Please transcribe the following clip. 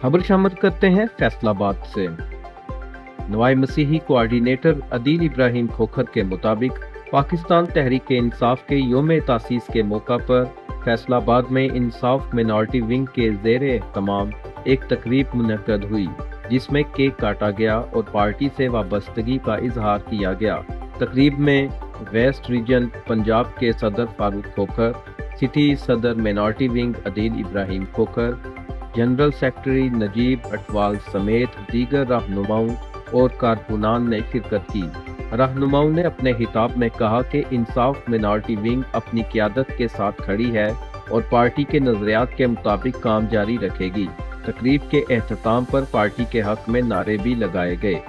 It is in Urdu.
خبر شامل کرتے ہیں فیصل آباد سے۔ نوائی مسیحی کوآرڈینیٹر عدیل ابراہیم کھوکھر کے مطابق پاکستان تحریک انصاف کے یوم تاسیس کے موقع پر فیصل آباد میں انصاف مینارٹی ونگ کے زیر اہتمام ایک تقریب منعقد ہوئی، جس میں کیک کاٹا گیا اور پارٹی سے وابستگی کا اظہار کیا گیا۔ تقریب میں ویسٹ ریجن پنجاب کے صدر فاروق کھوکھر، سٹی صدر مینارٹی ونگ عدیل ابراہیم کھوکھر، جنرل سیکرٹری نجیب اٹوال سمیت دیگر رہنماؤں اور کارکنان نے شرکت کی۔ رہنماؤں نے اپنے خطاب میں کہا کہ انصاف مینارٹی ونگ اپنی قیادت کے ساتھ کھڑی ہے اور پارٹی کے نظریات کے مطابق کام جاری رکھے گی۔ تقریب کے اہتمام پر پارٹی کے حق میں نعرے بھی لگائے گئے۔